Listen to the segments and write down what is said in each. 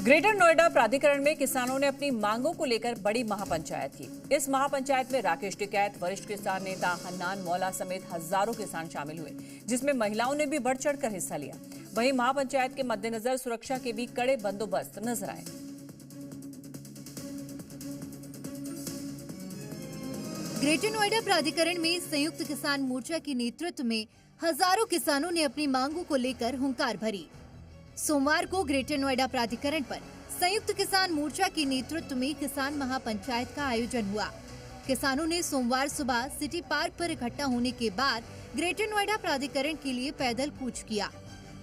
Greater Noida प्राधिकरण में किसानों ने अपनी मांगों को लेकर बड़ी महापंचायत की। इस महापंचायत में राकेश टिकैत, वरिष्ठ किसान नेता हन्नान मौला समेत हजारों किसान शामिल हुए, जिसमें महिलाओं ने भी बढ़ चढ़कर हिस्सा लिया। वहीं महापंचायत के मद्देनजर सुरक्षा के भी कड़े बंदोबस्त नजर आए। ग्रेटर नोएडा प्राधिकरण में संयुक्त किसान मोर्चा के नेतृत्व में हजारों किसानों ने अपनी मांगों को लेकर हुंकार भरी। सोमवार को ग्रेटर नोएडा प्राधिकरण पर संयुक्त किसान मोर्चा के नेतृत्व में किसान महापंचायत का आयोजन हुआ। किसानों ने सोमवार सुबह सिटी पार्क पर इकट्ठा होने के बाद ग्रेटर नोएडा प्राधिकरण के लिए पैदल कूच किया।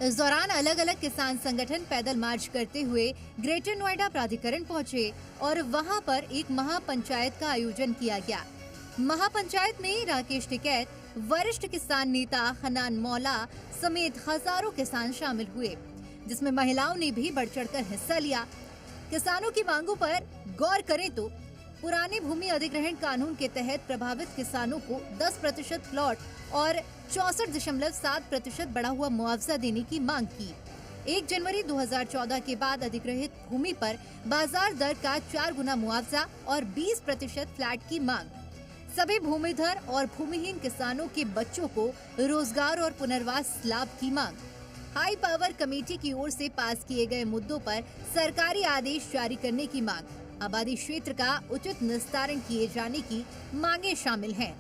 इस दौरान अलग अलग किसान संगठन पैदल मार्च करते हुए ग्रेटर नोएडा प्राधिकरण पहुंचे और वहां पर एक महापंचायत का आयोजन किया गया। महापंचायत में राकेश टिकैत, वरिष्ठ किसान नेता हन्नान मौला समेत हजारों किसान शामिल हुए, जिसमें महिलाओं ने भी बढ़ चढ़कर हिस्सा लिया। किसानों की मांगों पर गौर करें तो पुराने भूमि अधिग्रहण कानून के तहत प्रभावित किसानों को 10% प्लॉट और 64.7% बढ़ा हुआ मुआवजा देने की मांग की। 1 जनवरी 2014 के बाद अधिग्रहित भूमि पर बाजार दर का 4 गुना मुआवजा और 20% फ्लैट की मांग। सभी भूमिधर और भूमिहीन किसानों के बच्चों को रोजगार और पुनर्वास लाभ की मांग। हाई पावर कमेटी की ओर से पास किए गए मुद्दों पर सरकारी आदेश जारी करने की मांग। आबादी क्षेत्र का उचित निस्तारण किए जाने की मांगे शामिल हैं।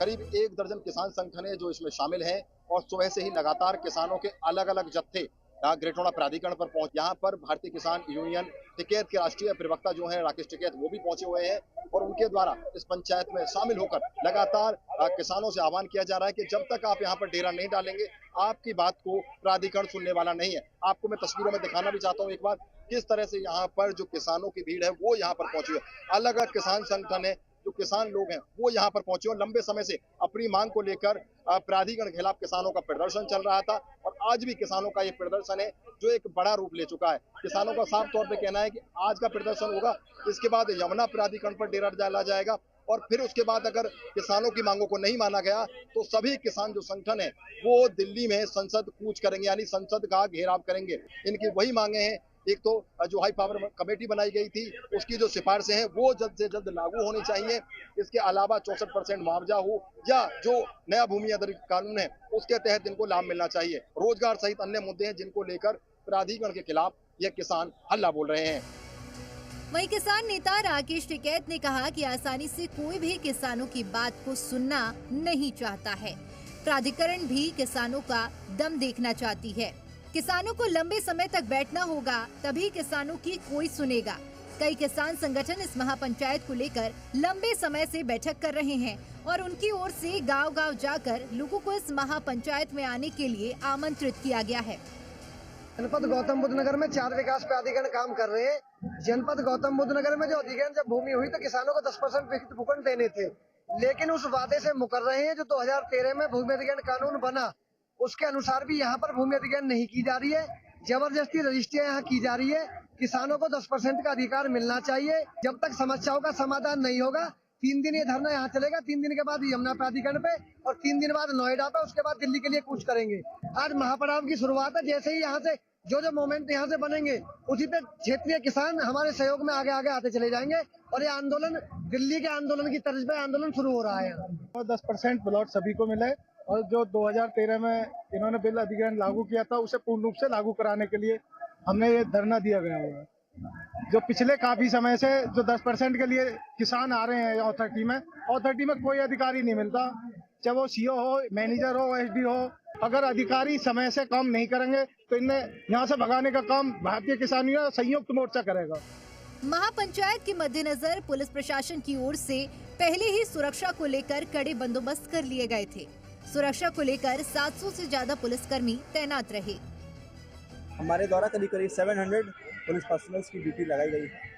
करीब 1 दर्जन किसान संगठन है जो इसमें शामिल हैं और सुबह से ही लगातार किसानों के अलग अलग जत्थे ग्रेटर नोएडा प्राधिकरण पर पहुंच। यहाँ पर भारतीय किसान यूनियन टिकैत के राष्ट्रीय प्रवक्ता जो हैं राकेश टिकैत, वो भी पहुंचे हुए हैं और उनके द्वारा इस पंचायत में शामिल होकर लगातार किसानों से आह्वान किया जा रहा है कि जब तक आप यहाँ पर डेरा नहीं डालेंगे, आपकी बात को प्राधिकरण सुनने वाला नहीं है। आपको मैं तस्वीरों में दिखाना भी चाहता हूँ एक बार किस तरह से यहाँ पर जो किसानों की भीड़ है वो यहाँ पर पहुंची है। अलग अलग किसान संगठन है, जो किसान लोग हैं वो यहाँ पर पहुंचे और लंबे समय से अपनी मांग को लेकर प्राधिकरण के खिलाफ किसानों का प्रदर्शन चल रहा था और आज भी किसानों का ये प्रदर्शन है जो एक बड़ा रूप ले चुका है। किसानों का साफ तौर पे कहना है कि आज का प्रदर्शन होगा, इसके बाद यमुना प्राधिकरण पर डेरा डाला जाएगा और फिर उसके बाद अगर किसानों की मांगों को नहीं माना गया तो सभी किसान जो संगठन है वो दिल्ली में संसद कूच करेंगे, यानी संसद का घेराव करेंगे। इनकी वही मांगे हैं। एक तो जो हाई पावर कमेटी बनाई गई थी उसकी जो सिफारिशें हैं वो जल्द से जल्द लागू होनी चाहिए। इसके अलावा 64% मुआवजा हो या जो नया भूमि अधिग्रहण कानून है उसके तहत इनको लाभ मिलना चाहिए। रोजगार सहित अन्य मुद्दे हैं जिनको लेकर प्राधिकरण के खिलाफ ये किसान हल्ला बोल रहे हैं। वहीं किसान नेता राकेश टिकैत ने कहा कि आसानी से कोई भी किसानों की बात को सुनना नहीं चाहता है। प्राधिकरण भी किसानों का दम देखना चाहती है। किसानों को लंबे समय तक बैठना होगा, तभी किसानों की कोई सुनेगा। कई किसान संगठन इस महापंचायत को लेकर लंबे समय से बैठक कर रहे हैं और उनकी ओर से गांव-गांव जाकर लोगों को इस महापंचायत में आने के लिए आमंत्रित किया गया है। जनपद गौतम बुद्ध नगर में 4 विकास प्राधिकरण काम कर रहे हैं। जनपद गौतम बुद्ध नगर में जो अधिग्रहण जब भूमि हुई तो किसानों को 10% विकसित भूखंड देने थे, लेकिन उस वादे से मुकर रहे हैं। जो 2013 में भूमि अधिग्रहण कानून बना उसके अनुसार भी यहाँ पर भूमि अधिग्रहण नहीं की जा रही है। जबरदस्ती रजिस्ट्रियां यहाँ की जा रही है। किसानों को 10% का अधिकार मिलना चाहिए। जब तक समस्याओं का समाधान नहीं होगा 3 दिन ये धरना यहाँ चलेगा। 3 दिन के बाद यमुना प्राधिकरण पे और 3 दिन बाद नोएडा पे, उसके बाद दिल्ली के लिए कूच करेंगे। आज महापड़ाव की शुरुआत है। जैसे ही यहाँ से जो मोमेंट यहाँ से बनेंगे उसी पे क्षेत्रीय किसान हमारे सहयोग में आगे आगे आते चले जाएंगे और ये आंदोलन दिल्ली के आंदोलन की तर्ज पे आंदोलन शुरू हो रहा है। और 10% प्लॉट सभी को मिले और जो 2013 में इन्होंने बिल अधिग्रहण लागू किया था उसे पूर्ण रूप से लागू कराने के लिए हमने ये धरना दिया गया है। जो पिछले काफी समय से जो 10% के लिए किसान आ रहे हैं अथॉरिटी में कोई अधिकारी नहीं मिलता, चाहे वो सीओ हो, मैनेजर हो, एसडी हो। अगर अधिकारी समय से काम नहीं करेंगे तो इन्हें यहाँ से भगाने का काम भारतीय किसान यूनियन संयुक्त मोर्चा करेगा। महापंचायत के मद्देनजर पुलिस प्रशासन की ओर से पहले ही सुरक्षा को लेकर कड़े बंदोबस्त कर लिए गए थे। सुरक्षा को लेकर 700 से ज्यादा पुलिसकर्मी तैनात रहे। हमारे द्वारा करीब 700 पुलिस पर्सनल्स की ड्यूटी लगाई गई है।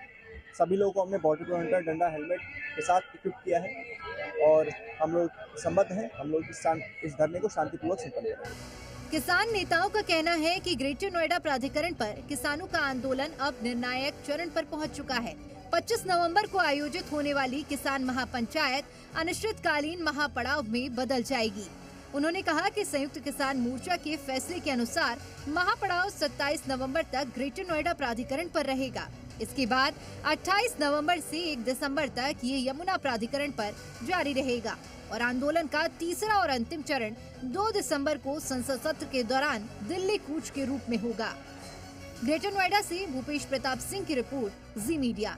सभी लोगों को हमने बॉडी प्रोटेक्टर, डंडा, हेलमेट के साथ इक्विप किया है और हम लोग संबद्ध हैं। हम लोग इस धरने को शांतिपूर्वक संपन्न करेंगे। किसान नेताओं का कहना है कि ग्रेटर नोएडा प्राधिकरण पर किसानों का आंदोलन अब निर्णायक चरण पर पहुंच चुका है। 25 नवंबर को आयोजित होने वाली किसान महापंचायत अनिश्चितकालीन महापड़ाव में बदल जाएगी। उन्होंने कहा कि संयुक्त किसान मोर्चा के फैसले के अनुसार महापड़ाव 27 नवंबर तक ग्रेटर नोएडा प्राधिकरण पर रहेगा। इसके बाद 28 नवंबर से 1 दिसंबर तक ये यमुना प्राधिकरण पर जारी रहेगा और आंदोलन का तीसरा और अंतिम चरण 2 दिसंबर को संसद सत्र के दौरान दिल्ली कूच के रूप में होगा। ग्रेटर नोएडा से भूपेश प्रताप सिंह की रिपोर्ट, जी मीडिया।